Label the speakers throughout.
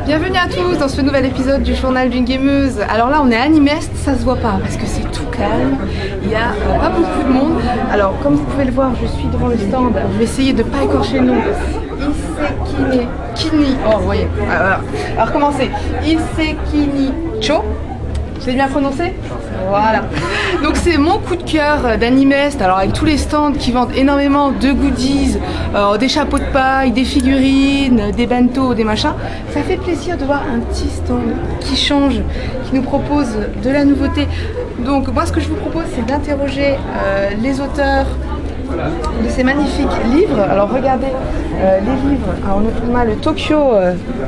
Speaker 1: Bienvenue à tous dans ce nouvel épisode du journal d'une gameuse. Alors là on est à Animest, ça se voit pas parce que c'est tout calme, il n'y a pas beaucoup de monde. Alors comme vous pouvez le voir, je suis devant le stand, je vais essayer de ne pas écorcher le nom. Isekini, oh vous voyez, alors commencez, Isekini Cho. J'ai bien prononcé? Voilà. Donc c'est mon coup de cœur d'Animest, alors avec tous les stands qui vendent énormément de goodies, des chapeaux de paille, des figurines, des bento, des machins. Ça fait plaisir de voir un petit stand qui change, qui nous propose de la nouveauté. Donc moi ce que je vous propose c'est d'interroger les auteurs de ces magnifiques livres. Alors regardez les livres. Alors on a le Tokyo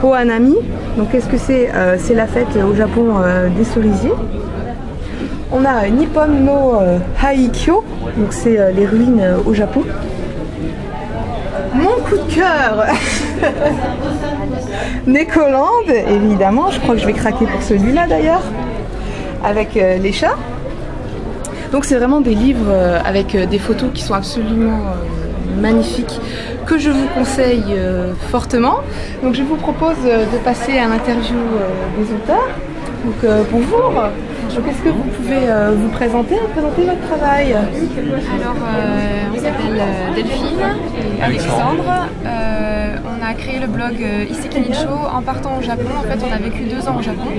Speaker 1: Ohanami. Donc qu'est-ce que c'est? C'est la fête au Japon des cerisiers. On a Nippon no Haikyo. Donc c'est les ruines au Japon. Mon coup de cœur Nekoland, évidemment. Je crois que je vais craquer pour celui-là d'ailleurs. Avec les chats. Donc c'est vraiment des livres avec des photos qui sont absolument magnifiques que je vous conseille fortement. Donc je vous propose de passer à l'interview des auteurs. Donc bonjour, est-ce que vous pouvez vous présenter votre travail?
Speaker 2: Alors on s'appelle Delphine et Alexandre. On a créé le blog Isekinicho en partant au Japon. En fait, on a vécu 2 ans au Japon.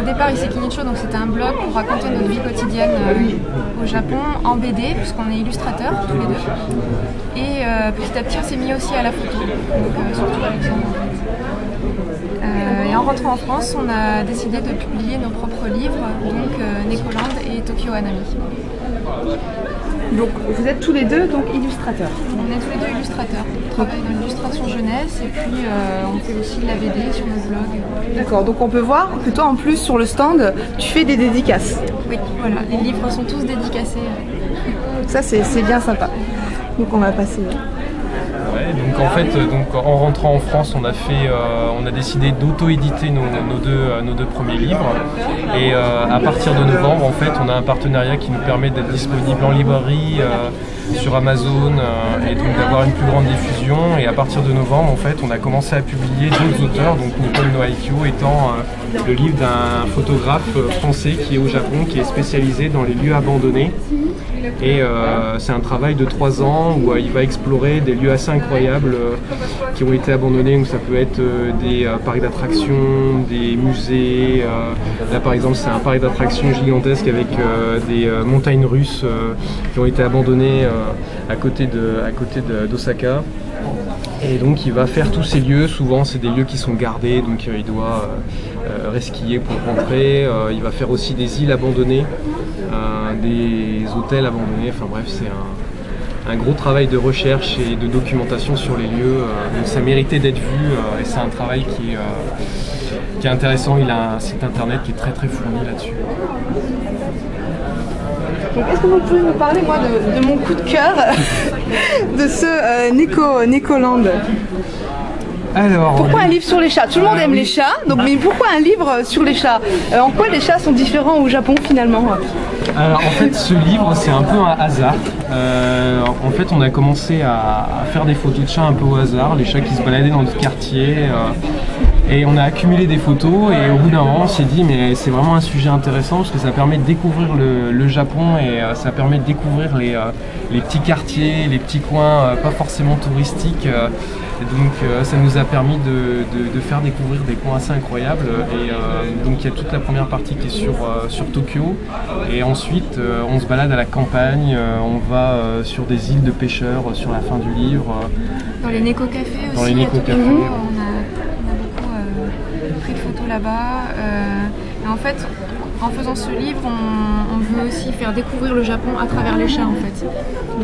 Speaker 2: Au départ, Isekinicho, donc c'était un blog pour raconter notre vie quotidienne au Japon en BD, puisqu'on est illustrateurs tous les deux. Et petit à petit, on s'est mis aussi à la photo, donc surtout Alexandre. Et en rentrant en France, on a décidé de publier nos propres livres, donc Nekoland et Tokyo Ohanami.
Speaker 1: Donc vous êtes tous les deux donc illustrateurs.
Speaker 2: On est tous les deux illustrateurs. On travaille dans l'illustration jeunesse et puis on fait aussi de la BD sur nos blogs.
Speaker 1: D'accord, donc on peut voir que toi en plus sur le stand, tu fais des dédicaces.
Speaker 2: Oui, voilà, les livres sont tous dédicacés.
Speaker 1: Ça c'est bien sympa. Donc on va passer.
Speaker 3: Ouais, donc en fait, en rentrant en France, on a décidé d'auto-éditer nos deux premiers livres. Et à partir de novembre, en fait, on a un partenariat qui nous permet d'être disponible en librairie, sur Amazon, et donc d'avoir une plus grande diffusion. Et à partir de novembre, en fait, on a commencé à publier d'autres auteurs. Donc Nippon no Haikyo étant le livre d'un photographe français qui est au Japon, qui est spécialisé dans les lieux abandonnés. Et c'est un travail de 3 ans où il va explorer des lieux assez incroyables qui ont été abandonnés, où ça peut être des parcs d'attractions, des musées. Là par exemple c'est un parc d'attractions gigantesque avec des montagnes russes qui ont été abandonnées à côté d'Osaka. Et donc il va faire tous ces lieux, souvent c'est des lieux qui sont gardés, donc il doit resquiller pour rentrer. Il va faire aussi des îles abandonnées, des hôtels abandonnés, enfin bref c'est un gros travail de recherche et de documentation sur les lieux, donc ça méritait d'être vu et c'est un travail qui est intéressant. Il a un site internet qui est très fourni là-dessus.
Speaker 1: Est-ce que vous pouvez me parler moi de mon coup de cœur de ce Nekoland?
Speaker 3: Alors,
Speaker 1: pourquoi un livre sur les chats? Tout le monde aime les chats, donc mais pourquoi un livre sur les chats? En quoi les chats sont différents au Japon finalement?
Speaker 3: Alors, en fait, ce livre, c'est un peu un hasard. En fait, on a commencé à faire des photos de chats un peu au hasard, les chats qui se baladaient dans notre quartier. Et on a accumulé des photos et au bout d'un moment on s'est dit mais c'est vraiment un sujet intéressant parce que ça permet de découvrir le Japon et ça permet de découvrir les petits quartiers, les petits coins pas forcément touristiques. Et donc ça nous a permis de faire découvrir des coins assez incroyables. Et donc il y a toute la première partie qui est sur Tokyo. Et ensuite on se balade à la campagne, on va sur des îles de pêcheurs sur la fin du livre.
Speaker 2: Dans les Neko-cafés aussi.
Speaker 3: Dans les Neko-cafés.
Speaker 2: On a beaucoup pris de photos là-bas. Et en fait, en faisant ce livre, on veut aussi faire découvrir le Japon à travers les chats en fait.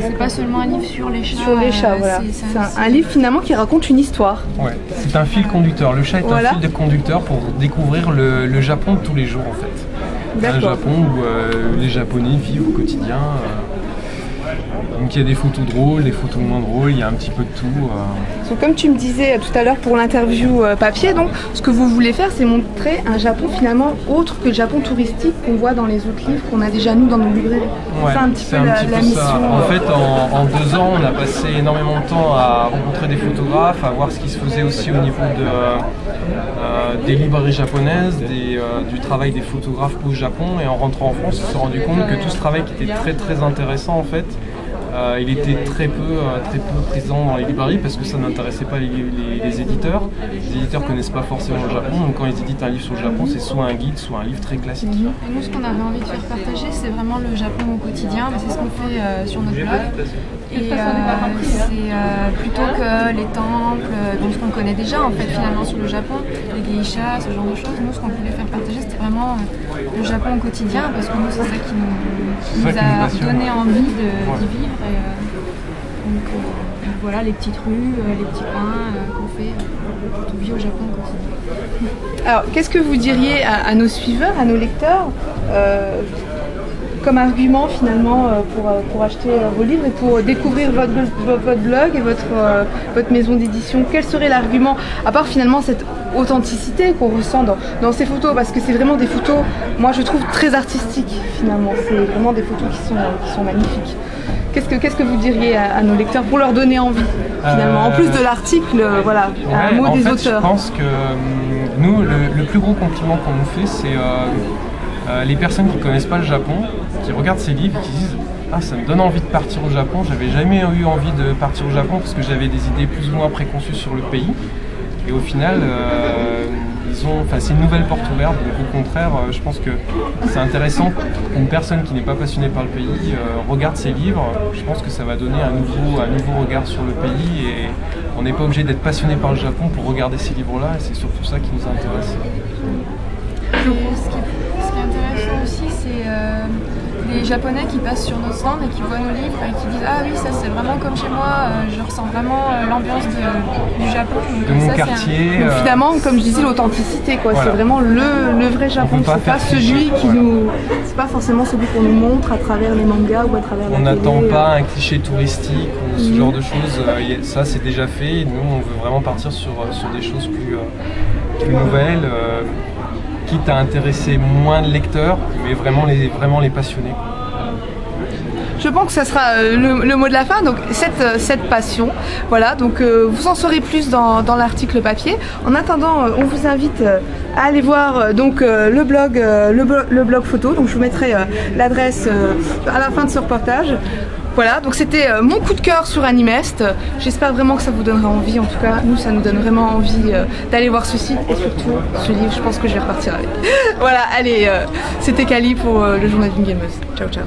Speaker 2: C'est pas seulement un livre sur les chats.
Speaker 1: Sur les chats, voilà. C'est un livre finalement qui raconte une histoire.
Speaker 3: Ouais, c'est un fil conducteur. Le chat est un fil de conducteur pour découvrir le Japon de tous les jours en fait. Un Japon où les Japonais vivent au quotidien. Donc il y a des photos drôles, des photos moins drôles, il y a un petit peu de tout.
Speaker 1: Donc, comme tu me disais tout à l'heure pour l'interview papier, donc ce que vous voulez faire, c'est montrer un Japon finalement autre que le Japon touristique qu'on voit dans les autres livres qu'on a déjà nous dans nos librairies.
Speaker 3: Ouais,
Speaker 1: c'est un petit peu la mission.
Speaker 3: Ça. En fait, en 2 ans, on a passé énormément de temps à rencontrer des photographes, à voir ce qui se faisait aussi au niveau des librairies japonaises, du travail des photographes au Japon. Et en rentrant en France, on s'est rendu compte que tout ce travail qui était très très intéressant en fait, il était très peu présent dans les librairies parce que ça n'intéressait pas les éditeurs. Les éditeurs ne connaissent pas forcément le Japon, donc quand ils éditent un livre sur le Japon, c'est soit un guide, soit un livre très classique.
Speaker 2: Et nous, ce qu'on avait envie de faire partager, c'est vraiment le Japon au quotidien. C'est ce qu'on fait sur notre blog. Et c'est plutôt que les temples, donc ce qu'on connaît déjà en fait finalement sur le Japon, les geishas, ce genre de choses. Nous, ce qu'on voulait faire partager, c'était vraiment le Japon au quotidien parce que nous, c'est ça qui nous a donné envie d'y vivre. Et, donc voilà, les petites rues, les petits coins qu'on fait, on vit au Japon au quotidien.
Speaker 1: Alors, qu'est-ce que vous diriez à nos suiveurs, à nos lecteurs comme argument finalement pour acheter vos livres et pour découvrir votre blog et votre maison d'édition? Quel serait l'argument, à part finalement cette authenticité qu'on ressent dans ces photos, parce que c'est vraiment des photos, moi je trouve très artistiques finalement, c'est vraiment des photos qui sont magnifiques. Qu'est-ce que vous diriez à nos lecteurs pour leur donner envie finalement, en plus de l'article, voilà, un mot des auteurs?
Speaker 3: Je pense que nous, le plus gros compliment qu'on nous fait, c'est les personnes qui ne connaissent pas le Japon, qui regardent ces livres et qui disent « Ah, ça me donne envie de partir au Japon, j'avais jamais eu envie de partir au Japon parce que j'avais des idées plus ou moins préconçues sur le pays. » Et au final, c'est une nouvelle porte ouverte, donc au contraire, je pense que c'est intéressant qu'une personne qui n'est pas passionnée par le pays regarde ces livres. Je pense que ça va donner un nouveau regard sur le pays et on n'est pas obligé d'être passionné par le Japon pour regarder ces livres-là et c'est surtout ça qui nous intéresse.
Speaker 2: Ce qui est intéressant aussi, c'est les Japonais qui passent sur nos stands et qui voient nos livres et qui disent « Ah oui, ça c'est vraiment comme chez moi, je ressens vraiment l'ambiance du Japon. »
Speaker 3: De mon quartier.
Speaker 1: Donc, finalement, comme je disais, l'authenticité, quoi. Voilà. C'est vraiment le vrai Japon. C'est pas celui qui nous... C'est pas forcément celui qu'on nous montre à travers les mangas ou à travers la télé.
Speaker 3: On n'attend pas un cliché touristique ou ce genre de choses. Ça c'est déjà fait. Nous, on veut vraiment partir sur des choses plus nouvelles. Quitte à intéresser moins de lecteurs, mais vraiment les passionnés.
Speaker 1: Je pense que ça sera le mot de la fin, donc cette passion. Voilà, donc vous en saurez plus dans l'article papier. En attendant, on vous invite à aller voir le blog photo. Donc je vous mettrai l'adresse à la fin de ce reportage. Voilà, donc c'était mon coup de cœur sur Animest. J'espère vraiment que ça vous donnera envie. En tout cas, nous, ça nous donne vraiment envie d'aller voir ce site et surtout ce livre. Je pense que je vais repartir avec. Voilà, allez, c'était Kali pour le journal d'une gameuse. Ciao, ciao.